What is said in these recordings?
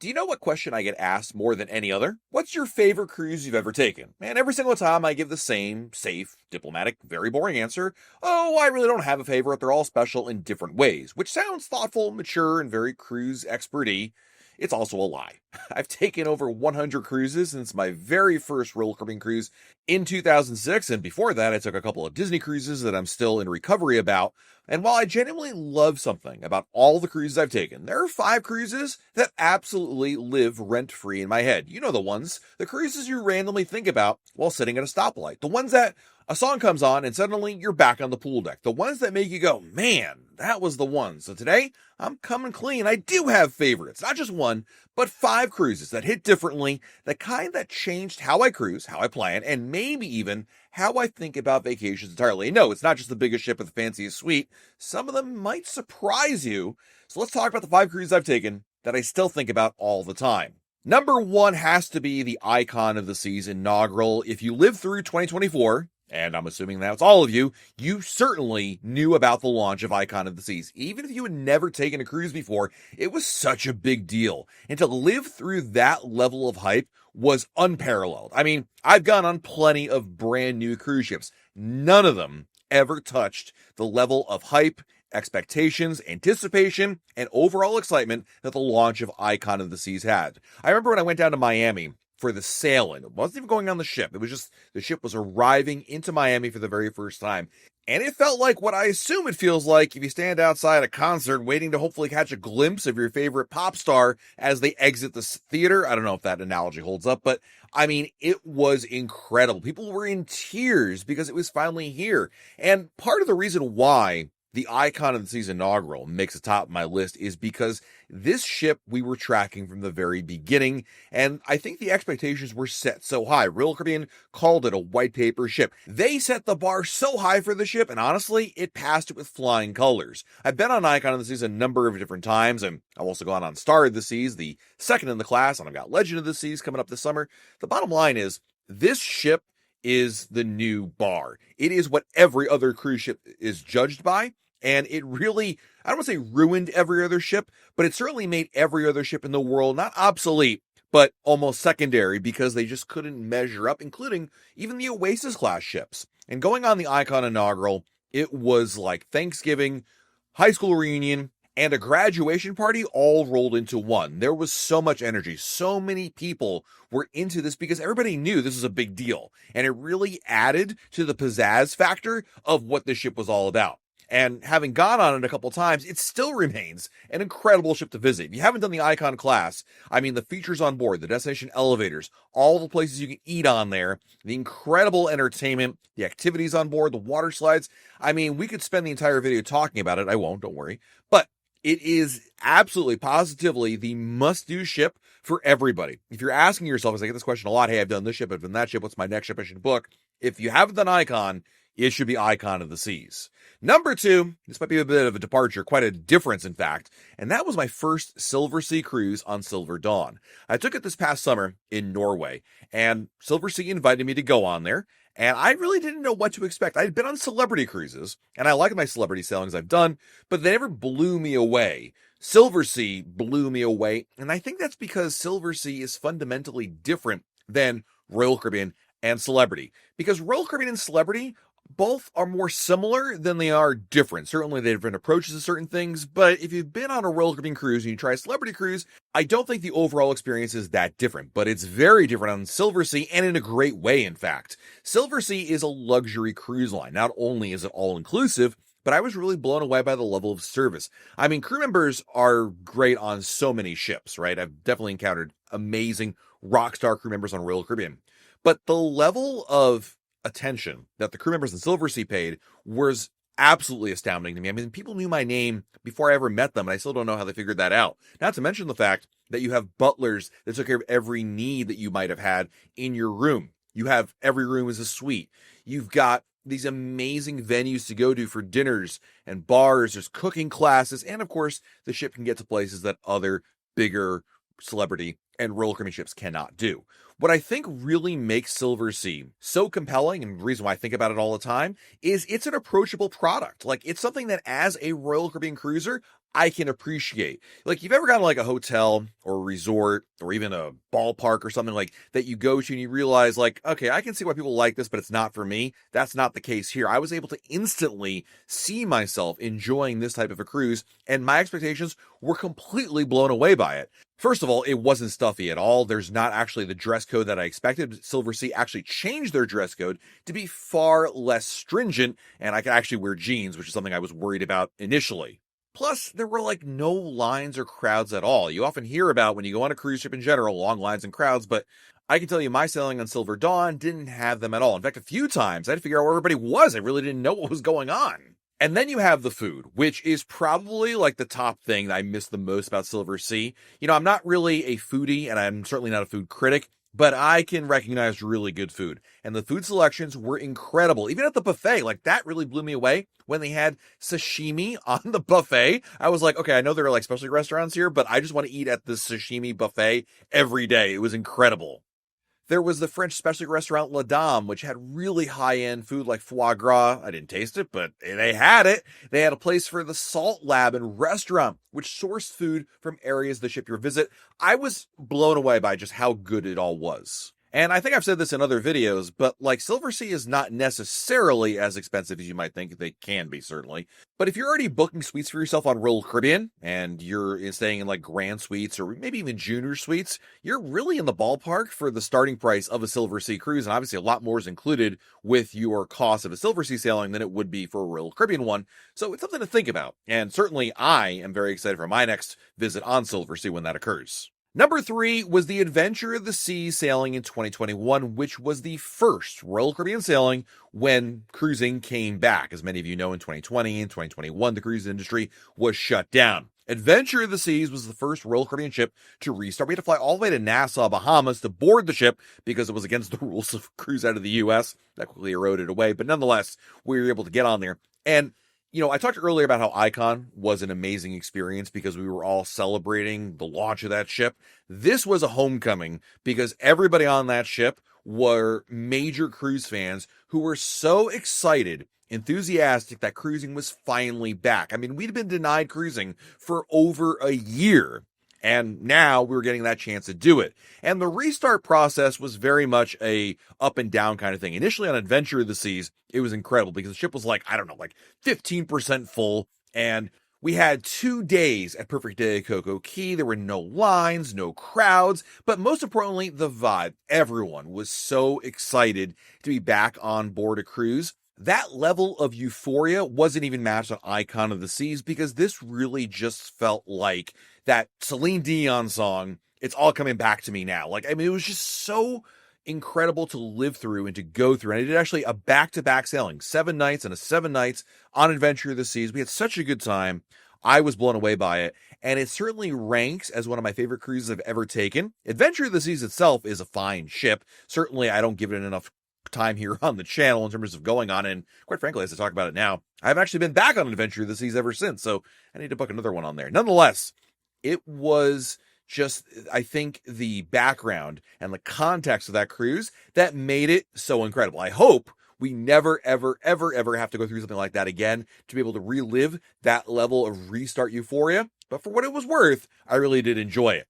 Do you know what question I get asked more than any other? What's your favorite cruise you've ever taken? And every single time I give the same, safe, diplomatic, very boring answer. Oh, I really don't have a favorite. They're all special in different ways, which sounds thoughtful, mature, and very cruise expert-y. It's also a lie. I've taken over 100 cruises since my very first roller coaster cruise in 2006, and before that, I took a couple of Disney cruises that I'm still in recovery about. And while I genuinely love something about all the cruises I've taken, there are 5 cruises that absolutely live rent-free in my head. You know the ones, the cruises you randomly think about while sitting at a stoplight. The ones that a song comes on and suddenly you're back on the pool deck. The ones that make you go, man, that was the one. So today, I'm coming clean. I do have favorites, not just one, but 5 cruises that hit differently, the kind that changed how I cruise, how I plan, and maybe even how I think about vacations entirely. No, it's not just the biggest ship with the fanciest suite. Some of them might surprise you. So let's talk about the 5 cruises I've taken that I still think about all the time. Number 1 has to be the Icon of the Seas inaugural. If you lived through 2024, and I'm assuming that's all of you, you certainly knew about the launch of Icon of the Seas. Even if you had never taken a cruise before, it was such a big deal. And to live through that level of hype was unparalleled. I mean, I've gone on plenty of brand new cruise ships. None of them ever touched the level of hype, expectations, anticipation, and overall excitement that the launch of Icon of the Seas had. I remember when I went down to Miami for the sailing. It wasn't even going on the ship. It was just the ship was arriving into Miami for the very first time. And it felt like what I assume it feels like if you stand outside a concert waiting to hopefully catch a glimpse of your favorite pop star as they exit the theater. I don't know if that analogy holds up, but I mean, it was incredible. People were in tears because it was finally here. And part of the reason why the Icon of the Seas inaugural makes the top of my list is because this ship we were tracking from the very beginning, and I think the expectations were set so high. Royal Caribbean called it a white paper ship. They set the bar so high for the ship, and honestly, it passed it with flying colors. I've been on Icon of the Seas a number of different times, and I've also gone on Star of the Seas, the second in the class, and I've got Legend of the Seas coming up this summer. The bottom line is, this ship is the new bar. It is what every other cruise ship is judged by. And it really, I don't want to say ruined every other ship, but it certainly made every other ship in the world not obsolete, but almost secondary because they just couldn't measure up, including even the Oasis class ships. And going on the Icon inaugural, it was like Thanksgiving, high school reunion, and a graduation party all rolled into one. There was so much energy. So many people were into this because everybody knew this was a big deal. And it really added to the pizzazz factor of what this ship was all about. And having gone on it a couple times, it still remains an incredible ship to visit. If you haven't done the Icon class, I mean, the features on board, the destination elevators, all the places you can eat on there, the incredible entertainment, the activities on board, the water slides. I mean, we could spend the entire video talking about it. I won't, don't worry. But it is absolutely, positively the must-do ship for everybody. If you're asking yourself, as I get this question a lot, hey, I've done this ship, I've done that ship, what's my next ship I should book? If you haven't done Icon, it should be Icon of the Seas. Number 2, this might be a bit of a departure, quite a difference in fact, and that was my first Silver Sea cruise on Silver Dawn. I took it this past summer in Norway, and Silver Sea invited me to go on there, and I really didn't know what to expect. I had been on celebrity cruises, and I like my celebrity sailings I've done, but they never blew me away. Silver Sea blew me away, and I think that's because Silver Sea is fundamentally different than Royal Caribbean and Celebrity. Because Royal Caribbean and Celebrity both are more similar than they are different. Certainly they have different approaches to certain things, but if you've been on a Royal Caribbean cruise and you try a Celebrity cruise, I don't think the overall experience is that different, but it's very different on Silver Sea, and in a great way, in fact. Silver Sea is a luxury cruise line. Not only is it all-inclusive, but I was really blown away by the level of service. I mean, crew members are great on so many ships, right? I've definitely encountered amazing rock star crew members on Royal Caribbean. But the level of attention that the crew members in Silver Sea paid was absolutely astounding to me. I mean, people knew my name before I ever met them, and I still don't know how they figured that out. Not to mention the fact that you have butlers that took care of every need that you might have had in your room. You have every room is a suite. You've got these amazing venues to go to for dinners and bars. There's cooking classes, and of course, the ship can get to places that other bigger Celebrity and Royal Caribbean ships cannot do. What I think really makes Silver Sea so compelling, and the reason why I think about it all the time, is it's an approachable product. Like, it's something that as a Royal Caribbean cruiser, I can appreciate. Like, you've ever gone to like a hotel or a resort or even a ballpark or something like that you go to and you realize, like, okay, I can see why people like this, but it's not for me. That's not the case here. I was able to instantly see myself enjoying this type of a cruise, and my expectations were completely blown away by it. First of all, it wasn't stuffy at all. There's not actually the dress code that I expected. Silver Sea actually changed their dress code to be far less stringent, and I could actually wear jeans, which is something I was worried about initially. Plus, there were like no lines or crowds at all. You often hear about when you go on a cruise ship in general, long lines and crowds, but I can tell you my sailing on Silver Dawn didn't have them at all. In fact, a few times I had to figure out where everybody was. I really didn't know what was going on. And then you have the food, which is probably like the top thing that I miss the most about Silver Sea. You know, I'm not really a foodie and I'm certainly not a food critic, but I can recognize really good food. And the food selections were incredible. Even at the buffet, like that really blew me away when they had sashimi on the buffet. I was like, okay, I know there are like specialty restaurants here, but I just want to eat at the sashimi buffet every day. It was incredible. There was the French specialty restaurant La Dame, which had really high-end food like foie gras. I didn't taste it, but they had it. They had a place for the Salt Lab and restaurant, which sourced food from areas of the ship you visit. I was blown away by just how good it all was. And I think I've said this in other videos, but like Silver Sea is not necessarily as expensive as you might think. They can be, certainly. But if you're already booking suites for yourself on Royal Caribbean and you're staying in like grand suites or maybe even junior suites, you're really in the ballpark for the starting price of a Silver Sea cruise. And obviously a lot more is included with your cost of a Silver Sea sailing than it would be for a Royal Caribbean one. So it's something to think about. And certainly I am very excited for my next visit on Silver Sea when that occurs. Number 3 was the Adventure of the Seas sailing in 2021, which was the first Royal Caribbean sailing when cruising came back. As many of you know, in 2020 and 2021, the cruise industry was shut down. Adventure of the Seas was the first Royal Caribbean ship to restart. We had to fly all the way to Nassau, Bahamas to board the ship because it was against the rules of cruise out of the U.S. That quickly eroded away, but nonetheless, we were able to get on there. And you know, I talked earlier about how Icon was an amazing experience because we were all celebrating the launch of that ship. This was a homecoming because everybody on that ship were major cruise fans who were so excited, enthusiastic that cruising was finally back. I mean, we'd been denied cruising for over a year. And now we were getting that chance to do it. And the restart process was very much a up and down kind of thing. Initially on Adventure of the Seas, it was incredible because the ship was like, I don't know, like 15% full. And we had 2 days at Perfect Day at Coco Cay. There were no lines, no crowds, but most importantly, the vibe. Everyone was so excited to be back on board a cruise. That level of euphoria wasn't even matched on Icon of the Seas because this really just felt like that Celine Dion song, It's All Coming Back to Me Now. Like, I mean, it was just so incredible to live through and to go through. And I did actually a back-to-back sailing, 7 nights and a 7 nights on Adventure of the Seas. We had such a good time. I was blown away by it, and it certainly ranks as one of my favorite cruises I've ever taken. Adventure of the Seas itself is a fine ship. Certainly, I don't give it enough time here on the channel in terms of going on, and quite frankly, as I talk about it now, I've actually been back on Adventure of the Seas ever since, so I need to book another one on there. Nonetheless, it was just, I think, the background and the context of that cruise that made it so incredible. I hope we never, ever, ever, ever have to go through something like that again to be able to relive that level of restart euphoria. But for what it was worth, I really did enjoy it.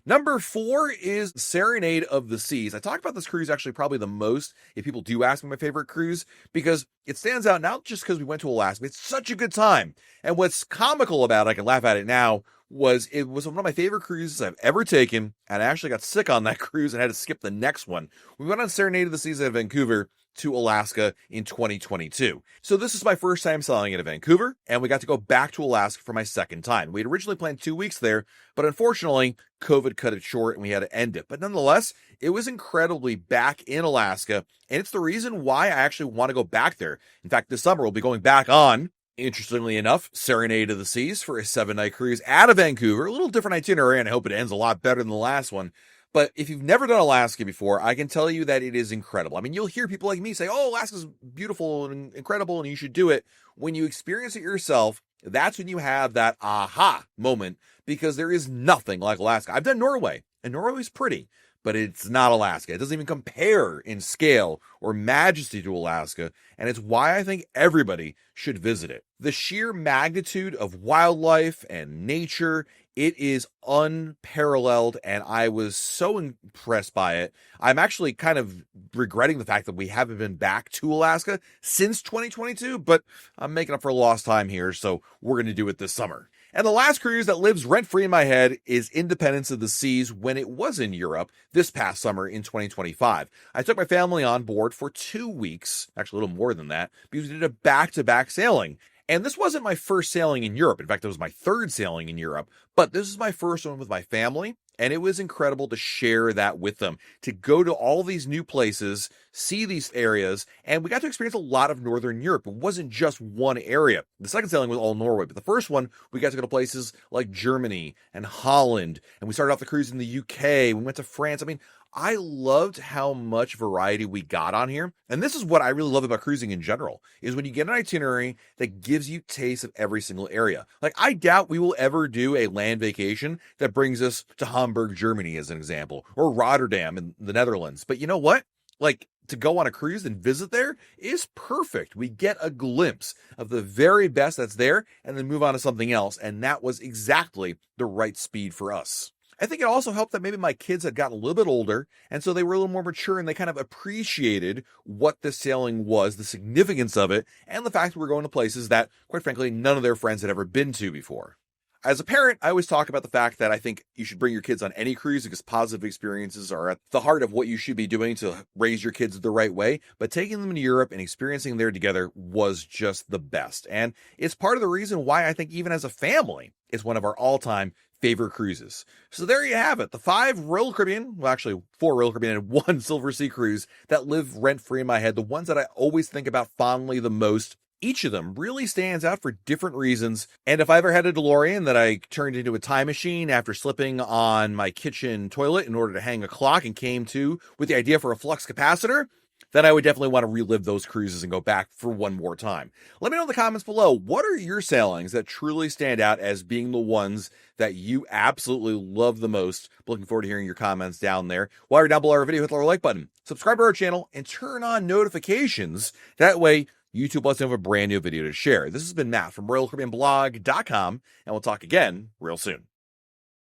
Number 4 is Serenade of the Seas. I talk about this cruise actually probably the most if people do ask me my favorite cruise because it stands out not just because we went to Alaska, but it's such a good time. And what's comical about it, I can laugh at it now, was it was one of my favorite cruises I've ever taken, and I actually got sick on that cruise and had to skip the next one. We went on Serenade of the Seas out of Vancouver to Alaska in 2022. So this is my first time sailing out of Vancouver, and we got to go back to Alaska for my second time. We had originally planned 2 weeks there, but unfortunately, COVID cut it short and we had to end it. But nonetheless, it was incredibly back in Alaska, and it's the reason why I actually want to go back there. In fact, this summer we'll be going back on, interestingly enough, Serenade of the Seas for a 7-night cruise out of Vancouver. A little different itinerary, and I hope it ends a lot better than the last one. But if you've never done Alaska before, I can tell you that it is incredible. I mean, you'll hear people like me say, oh, Alaska's beautiful and incredible and you should do it. When you experience it yourself, that's when you have that aha moment because there is nothing like Alaska. I've done Norway, and Norway's pretty, but it's not Alaska. It doesn't even compare in scale or majesty to Alaska, and it's why I think everybody should visit it. The sheer magnitude of wildlife and nature, it is unparalleled, and I was so impressed by it. I'm actually kind of regretting the fact that we haven't been back to Alaska since 2022, but I'm making up for lost time here, so we're going to do it this summer. And the last cruise that lives rent-free in my head is Independence of the Seas when it was in Europe this past summer in 2025. I took my family on board for 2 weeks, actually a little more than that, because we did a back-to-back sailing. And this wasn't my first sailing in Europe. In fact, it was my third sailing in Europe, but this is my first one with my family. And it was incredible to share that with them, to go to all these new places, see these areas, and we got to experience a lot of Northern Europe. It wasn't just one area. The second sailing was all Norway, but the first one, we got to go to places like Germany and Holland, and we started off the cruise in the UK. We went to France. I mean, I loved how much variety we got on here. And this is what I really love about cruising in general, is when you get an itinerary that gives you taste of every single area. Like, I doubt we will ever do a land vacation that brings us to Hamburg, Germany, as an example, or Rotterdam in the Netherlands. But you know what? Like, to go on a cruise and visit there is perfect. We get a glimpse of the very best that's there and then move on to something else. And that was exactly the right speed for us. I think it also helped that maybe my kids had gotten a little bit older, and so they were a little more mature, and they kind of appreciated what this sailing was, the significance of it, and the fact that we're going to places that, quite frankly, none of their friends had ever been to before. As a parent, I always talk about the fact that I think you should bring your kids on any cruise because positive experiences are at the heart of what you should be doing to raise your kids the right way. But taking them to Europe and experiencing there together was just the best. And it's part of the reason why I think even as a family, it's one of our all-time favorite cruises. So there you have it. The 5 Royal Caribbean, well, actually 4 Royal Caribbean and 1 Silver Sea cruise that live rent-free in my head. The ones that I always think about fondly the most. Each of them really stands out for different reasons. And if I ever had a DeLorean that I turned into a time machine after slipping on my kitchen toilet in order to hang a clock and came to with the idea for a flux capacitor, then I would definitely want to relive those cruises and go back for one more time. Let me know in the comments below, what are your sailings that truly stand out as being the ones that you absolutely love the most? Looking forward to hearing your comments down there. While you're down below our video, hit the like button, subscribe to our channel, and turn on notifications. That way, YouTube lets you have a brand new video to share. This has been Matt from RoyalCaribbeanBlog.com, and we'll talk again real soon.